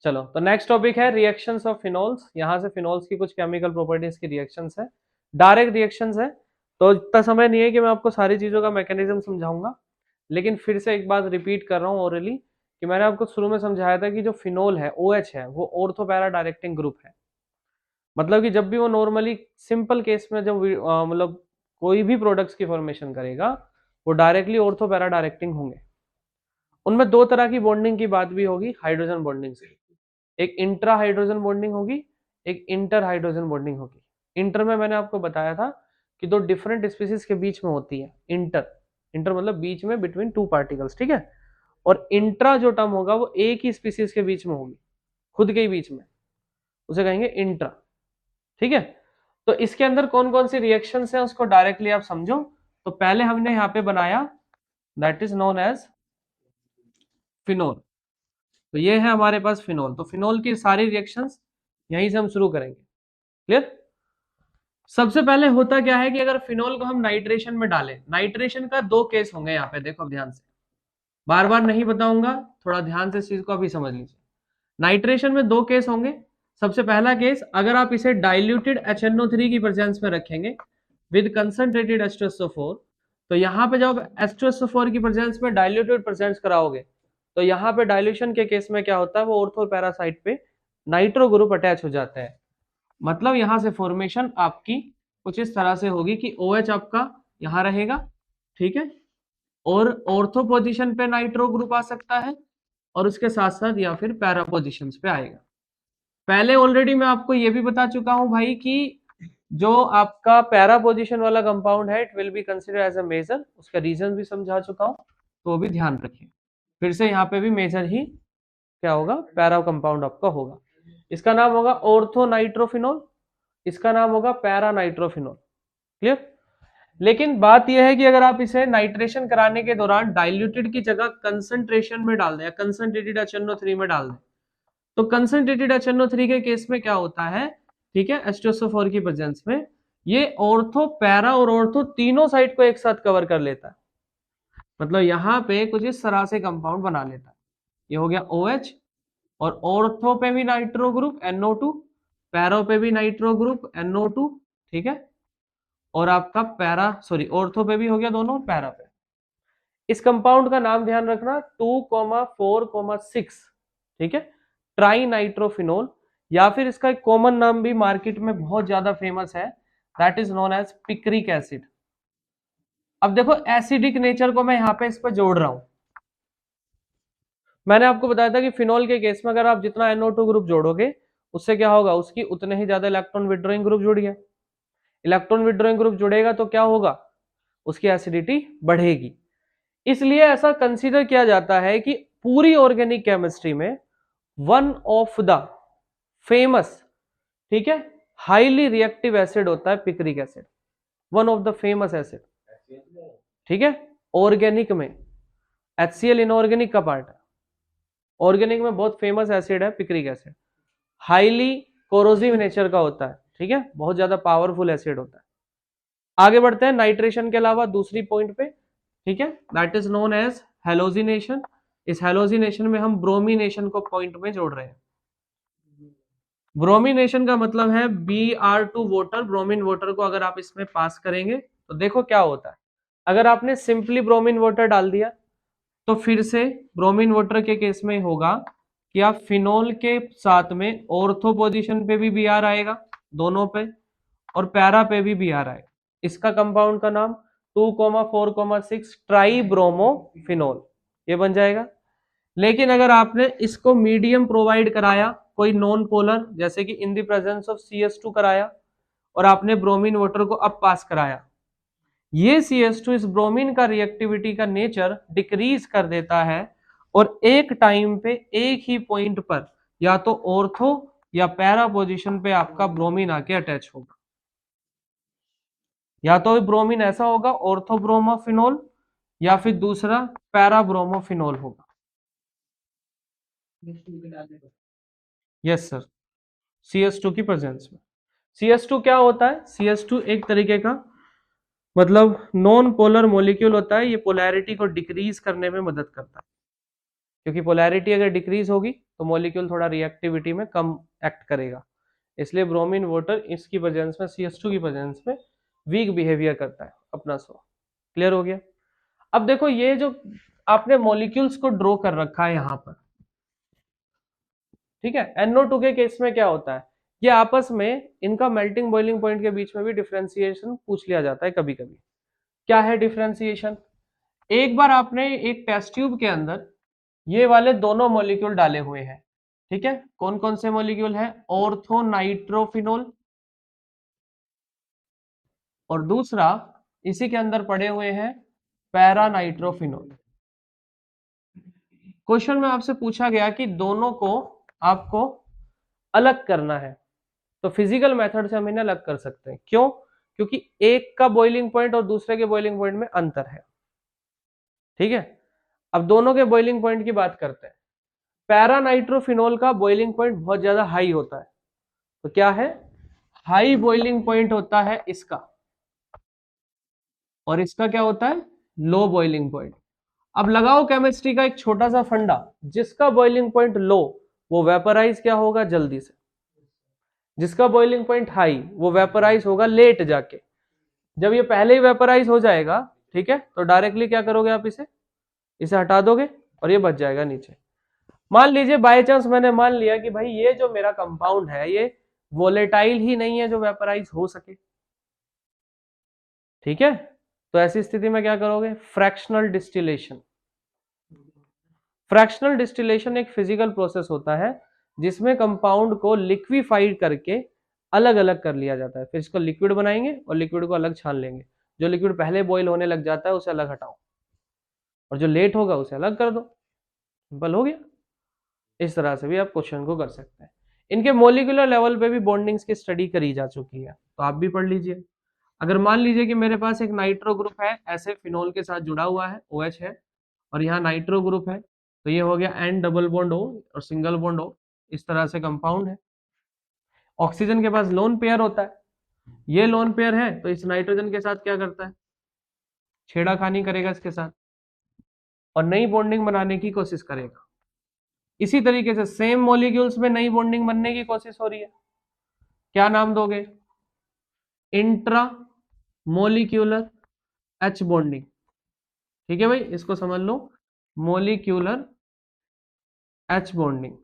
चलो तो next topic है रिएक्शंस ऑफ फिनोल्स। यहाँ से फिनोल्स की कुछ केमिकल प्रॉपर्टीज की रिएक्शंस है, डायरेक्ट रिएक्शंस है। तो इतना समय नहीं है कि मैं आपको सारी चीजों का मैकेनिज्म समझाऊंगा, लेकिन फिर से एक बात रिपीट कर रहा हूँ ओरली कि मैंने आपको शुरू में समझाया था कि जो फिनोल है OH है वो ऑर्थो पैरा डायरेक्टिंग ग्रुप है। मतलब कि जब भी वो नॉर्मली सिंपल केस में जब मतलब कोई भी प्रोडक्ट्स की फॉर्मेशन करेगा वो डायरेक्टली ऑर्थो पैरा डायरेक्टिंग होंगे। उनमें दो तरह की बॉन्डिंग की बात भी होगी हाइड्रोजन बॉन्डिंग से। एक इंट्रा हाइड्रोजन बॉन्डिंग होगी, एक इंटर हाइड्रोजन बॉन्डिंग होगी। इंटर में मैंने आपको बताया था कि दो डिफरेंट स्पीसीज के बीच में होती है। इंटर, इंटर मतलब बीच में, बिटवीन टू पार्टिकल्स, ठीक है। और इंट्रा जो टर्म होगा वो एक ही स्पीसीज के बीच में होगी, खुद के ही बीच में, उसे कहेंगे इंट्रा, ठीक है। तो इसके अंदर कौन कौन सी रिएक्शन है उसको डायरेक्टली आप समझो। तो पहले हमने यहाँ पे बनाया, that is known as phenol. तो ये है हमारे पास फिनोल। तो फिनोल की सारी रिएक्शंस यहीं से हम शुरू करेंगे। क्लियर। सबसे पहले होता क्या है कि अगर फिनोल को हम नाइट्रेशन में डालें, नाइट्रेशन का दो केस होंगे यहाँ पे, देखो अब ध्यान से, बार बार नहीं बताऊंगा, थोड़ा ध्यान से इस चीज को अभी समझ लीजिए। नाइट्रेशन में दो केस होंगे। सबसे पहला केस, अगर आप इसे डाइल्यूटेड HNO3 की प्रेजेंस में रखेंगे विद कंसंट्रेटेड H2SO4, तो यहाँ पे जब H2SO4 की प्रेजेंस में डाइल्यूटेड प्रेजेंस कराओगे तो यहाँ पे डाइल्यूशन के केस में क्या होता है, वो ऑर्थो पैरासाइट पे नाइट्रो ग्रुप अटैच हो जाता है। मतलब यहाँ से फॉर्मेशन आपकी कुछ इस तरह से होगी कि OH आपका यहाँ रहेगा, ठीक है, और ऑर्थो पोजीशन पे नाइट्रो ग्रुप आ सकता है और उसके साथ साथ या फिर पैरा पोजीशंस पे आएगा। पहले ऑलरेडी मैं आपको ये भी बता चुका हूं भाई कि जो आपका पैरा पोजीशन वाला कंपाउंड है it will be consider as a major, उसका रीजन भी समझा चुका हूं, तो वो भी ध्यान रखिए। फिर से यहाँ पे भी मेजर ही क्या होगा, पैरा कंपाउंड आपका होगा। इसका नाम होगा ऑर्थो नाइट्रोफिनोल, इसका नाम होगा पैरा नाइट्रोफिनोल। क्लियर। लेकिन बात यह है कि अगर आप इसे नाइट्रेशन कराने के दौरान डाइल्यूटेड की जगह कंसंट्रेशन में डाल दें या कंसंट्रेटेड HNO3 में डाल दें, तो कंसंट्रेटेड HNO3 के केस में क्या होता है, ठीक है, H2SO4 की प्रेजेंस में ये ऑर्थो पैरा और ऑर्थो तीनों साइड को एक साथ कवर कर लेता है। मतलब यहाँ पे कुछ इस तरह से कंपाउंड बना लेता है। ये हो गया OH, और ऑर्थो पे भी नाइट्रो ग्रुप NO2, पैरो पे भी नाइट्रो ग्रुप NO2, ठीक है, और आपका पैरा सॉरी ऑर्थो पे भी हो गया दोनों, पैरा पे। इस कंपाउंड का नाम ध्यान रखना 2,4,6, ठीक है, ट्राई नाइट्रोफिनोल, या फिर इसका एक कॉमन नाम भी मार्केट में बहुत ज्यादा फेमस है, that is known as picric acid. अब देखो एसिडिक नेचर को मैं यहाँ पे इस पर जोड़ रहा हूं। मैंने आपको बताया था कि फिनोल के केस में अगर आप जितना NO2 ग्रुप जोड़ोगे उससे क्या होगा, उसकी उतने ही ज्यादा इलेक्ट्रॉन विड्रॉइंग ग्रुप जुड़ गया। इलेक्ट्रॉन विड्रॉइंग ग्रुप जुड़ेगा तो क्या होगा, उसकी एसिडिटी बढ़ेगी। इसलिए ऐसा कंसीडर किया जाता है कि पूरी ऑर्गेनिक केमिस्ट्री में वन ऑफ द फेमस, ठीक है, हाईली रिएक्टिव एसिड होता है picric acid, one of the famous acid, ठीक है, ऑर्गेनिक में। HCl इनऑर्गेनिक का पार्ट है, ऑर्गेनिक में बहुत फेमस एसिड है picric acid, highly corrosive nature का होता है, ठीक है, बहुत ज्यादा पावरफुल एसिड होता है। आगे बढ़ते हैं नाइट्रेशन के अलावा दूसरी पॉइंट पे, ठीक है, that is known as halogenation. इस हेलोजिनेशन में हम ब्रोमिनेशन को पॉइंट में जोड़ रहे हैं। ब्रोमिनेशन का मतलब है Br2 वाटर, ब्रोमीन वाटर को अगर आप इसमें पास करेंगे तो देखो क्या होता है। अगर आपने सिंपली ब्रोमीन वाटर डाल दिया तो फिर से ब्रोमीन वाटर के केस में होगा कि आप फिनोल के साथ में ऑर्थो पोजीशन पे भी Br आएगा दोनों पे, और पैरा पे भी Br आएगा। इसका कंपाउंड का नाम 2,4,6 ट्राई ब्रोमोफिनोल, ये बन जाएगा। लेकिन अगर आपने इसको मीडियम प्रोवाइड कराया, कोई नॉन पोलर जैसे कि in the presence of CS2 कराया, और आपने ब्रोमीन वाटर को अब पास कराया, ये CS2 इस ब्रोमीन का रिएक्टिविटी का नेचर डिक्रीज कर देता है, और एक टाइम पे एक ही पॉइंट पर या तो ऑर्थो या पैरा पोजीशन पे आपका ब्रोमीन आके अटैच होगा। या तो ब्रोमीन ऐसा होगा ऑर्थोब्रोमोफिनोल, या फिर दूसरा पैराब्रोमोफिनोल होगा। यस सर, CS2 की प्रेजेंस में। CS2 क्या होता है, CS2 एक तरीके का मतलब नॉन पोलर मॉलिक्यूल होता है, ये पोलैरिटी को डिक्रीज करने में मदद करता है। क्योंकि पोलैरिटी अगर डिक्रीज होगी तो मॉलिक्यूल थोड़ा रिएक्टिविटी में कम एक्ट करेगा, इसलिए ब्रोमीन वाटर इसकी प्रेजेंस में, CH2 की प्रेजेंस में वीक बिहेवियर करता है अपना सो। क्लियर हो गया। अब देखो ये जो आपने मॉलिक्यूल्स को ड्रॉ कर रखा है यहां पर, ठीक है, NO2 के केस में क्या होता है, ये आपस में इनका मेल्टिंग बॉइलिंग पॉइंट के बीच में भी डिफरेंशिएशन पूछ लिया जाता है कभी कभी। क्या है डिफरेंशिएशन, एक बार आपने एक टेस्ट ट्यूब के अंदर ये वाले दोनों मॉलिक्यूल डाले हुए हैं, ठीक है, कौन कौन से मॉलिक्यूल है, ऑर्थो नाइट्रोफिनोल, और दूसरा इसी के अंदर पड़े हुए हैं पैरा नाइट्रोफिनोल। क्वेश्चन में आपसे पूछा गया कि दोनों को आपको अलग करना है, तो फिजिकल मेथड से हम इन्हें अलग कर सकते हैं। क्यों, क्योंकि एक का बॉइलिंग पॉइंट और दूसरे के बॉइलिंग पॉइंट में अंतर है, ठीक है। अब दोनों के बॉइलिंग पॉइंट की बात करते हैं। पैरा नाइट्रोफिनोल का बॉइलिंग पॉइंट बहुत ज्यादा हाई होता है, तो क्या है, हाई बॉइलिंग पॉइंट होता है इसका, और इसका क्या होता है, लो बॉइलिंग पॉइंट। अब लगाओ केमिस्ट्री का एक छोटा सा फंडा, जिसका बॉइलिंग पॉइंट लो वो वेपराइज क्या होगा जल्दी से, जिसका बॉइलिंग पॉइंट हाई वो वेपराइज होगा लेट जाके। जब ये पहले ही वेपराइज हो जाएगा, ठीक है, तो डायरेक्टली क्या करोगे आप, इसे हटा दोगे और ये बच जाएगा नीचे। मान लीजिए बाय चांस मैंने मान लिया कि भाई ये जो मेरा कंपाउंड है ये वोलेटाइल ही नहीं है जो वेपराइज हो सके, ठीक है, तो ऐसी स्थिति में क्या करोगे, फ्रैक्शनल डिस्टिलेशन। फ्रैक्शनल डिस्टिलेशन एक फिजिकल प्रोसेस होता है जिसमें कंपाउंड को लिक्विफाइड करके अलग अलग कर लिया जाता है, फिर इसको लिक्विड बनाएंगे और लिक्विड को अलग छान लेंगे। जो लिक्विड पहले बॉईल होने लग जाता है उसे अलग हटाओ, और जो लेट होगा उसे अलग कर दो, सिंपल हो गया। इस तरह से भी आप क्वेश्चन को कर सकते हैं। इनके मोलिकुलर लेवल पे भी बॉन्डिंग्स की स्टडी करी जा चुकी है, तो आप भी पढ़ लीजिए। अगर मान लीजिए कि मेरे पास एक नाइट्रो ग्रुप है, ऐसे फिनोल के साथ जुड़ा हुआ है, OH है, और यहाँ नाइट्रो ग्रुप है, तो ये हो गया N डबल बॉन्ड O और सिंगल बॉन्ड O, इस तरह से कंपाउंड है। ऑक्सीजन के पास लोन पेयर होता है, ये लोन पेयर है तो इस नाइट्रोजन के साथ क्या करता है, छेड़ाखानी करेगा इसके साथ और नई बॉन्डिंग बनाने की कोशिश करेगा। इसी तरीके से सेम मॉलिक्यूल्स में नई बॉन्डिंग बनने की कोशिश हो रही है, क्या नाम दोगे, इंट्रा मोलिक्यूलर H बॉन्डिंग, ठीक है भाई, इसको समझ लो, मोलिक्यूलर H बॉन्डिंग।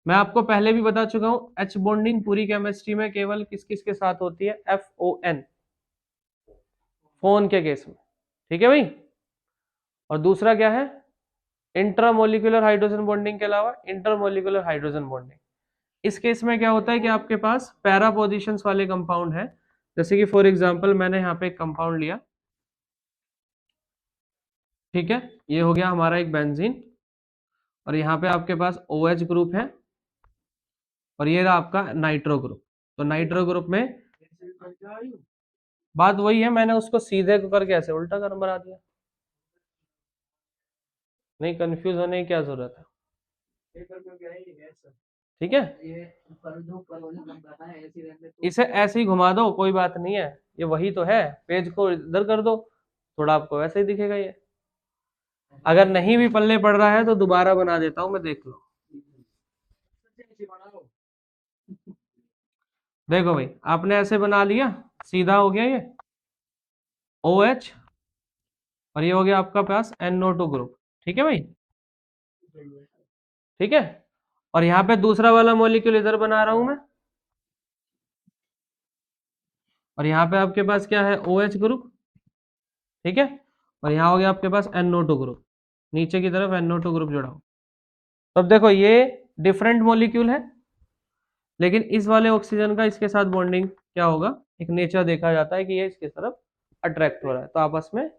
मैं आपको पहले भी बता चुका हूं H बॉन्डिंग पूरी केमिस्ट्री में केवल किस किस के साथ होती है, FON, फोन के केस में, ठीक है भाई। और दूसरा क्या है, इंट्रामोलिकुलर हाइड्रोजन बॉन्डिंग के अलावा इंटरमोलिकुलर हाइड्रोजन बॉन्डिंग। इस केस में क्या होता है कि आपके पास पैरा पोजिशंस वाले कंपाउंड है, जैसे कि फॉर एग्जांपल मैंने यहाँ पे एक कंपाउंड लिया, ठीक है, ये हो गया हमारा एक बेंजीन, और यहाँ पे आपके पास OH ग्रुप है, और ये रहा आपका नाइट्रो ग्रुप। तो नाइट्रो ग्रुप में बात वही है, मैंने उसको सीधे करके ऐसे उल्टा कर बना दिया, नहीं कंफ्यूज होने की क्या जरूरत है, ठीक है, इसे ऐसे ही घुमा दो, कोई बात नहीं है, ये वही तो है, पेज को इधर कर दो, थोड़ा आपको वैसे ही दिखेगा ये। अगर नहीं भी पल्ले पड़ रहा है तो दोबारा बना देता हूं मैं, देख लो। देखो भाई आपने ऐसे बना लिया, सीधा हो गया ये OH, और ये हो गया आपका पास NO2 ग्रुप, ठीक है भाई, ठीक है। और यहाँ पे दूसरा वाला मॉलिक्यूल इधर बना रहा हूं मैं, और यहाँ पे आपके पास क्या है, OH ग्रुप, ठीक है, और यहाँ हो गया आपके पास NO2 ग्रुप, नीचे की तरफ NO2 ग्रुप जुड़ा हो। तब देखो ये डिफरेंट मॉलिक्यूल है, लेकिन इस वाले ऑक्सीजन का इसके साथ बॉन्डिंग क्या होगा, एक नेचर देखा जाता है कि ये इसके तरफ अट्रैक्ट हो रहा है, तो आपस में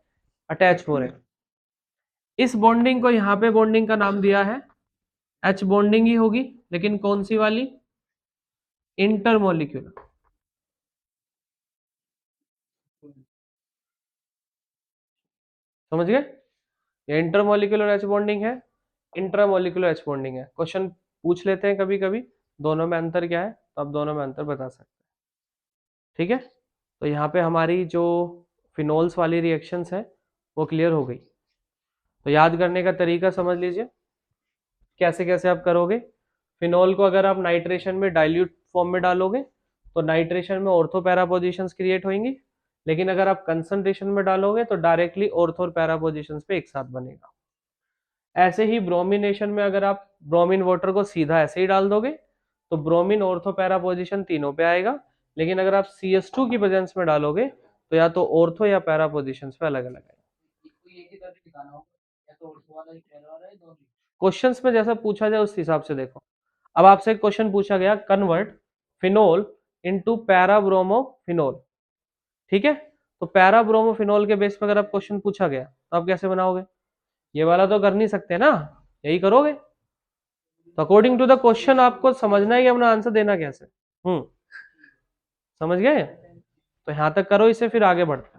अटैच हो रहे हैं। इस बॉन्डिंग को यहाँ पे बॉन्डिंग का नाम दिया है H बॉन्डिंग ही होगी, लेकिन कौन सी वाली, इंटरमोलिक्यूलर, समझ गए, ये इंटरमोलिकुलर H बॉन्डिंग है, इंट्रामोलिकुलर H बॉन्डिंग है। क्वेश्चन पूछ लेते हैं कभी कभी दोनों में अंतर क्या है, तो आप दोनों में अंतर बता सकते हैं, ठीक है। तो यहाँ पे हमारी जो फिनोल्स वाली रिएक्शंस है वो क्लियर हो गई। तो याद करने का तरीका समझ लीजिए, कैसे कैसे आप करोगे। फिनॉल को अगर आप नाइट्रेशन में डाइल्यूट फॉर्म में डालोगे तो नाइट्रेशन में ऑर्थो पैरा पोजिशंस क्रिएट होंगी, लेकिन अगर आप कंसंट्रेशन में डालोगे तो डायरेक्टली ऑर्थो और पैरा पोजिशंस पे एक साथ बनेगा। ऐसे ही ब्रोमिनेशन में अगर आप ब्रोमीन वाटर को सीधा ऐसे ही डाल दोगे तो ब्रोमीन ऑर्थो पैरा पोजिशन तीनों पे आएगा, लेकिन अगर आप CS2 की प्रेजेंस में डालोगे तो या तो ऑर्थो या पैरा पोजिशंस पे अलग अलग आएगा। क्वेश्चंस में जैसा पूछा जाए उस हिसाब से देखो। अब आपसे एक क्वेश्चन पूछा गया, कन्वर्ट फिनोल इनटू पैराब्रोमोफिनोल, ठीक है। तो पैराब्रोमोफिनोल के बेस पर अगर आप क्वेश्चन पूछा गया तो आप कैसे बनाओगे? ये वाला तो कर नहीं सकते ना, यही करोगे। तो अकॉर्डिंग टू द क्वेश्चन आपको समझना है कि अपना आंसर देना कैसे। समझ गए? तो यहां तक करो इसे, फिर आगे बढ़ते हैं।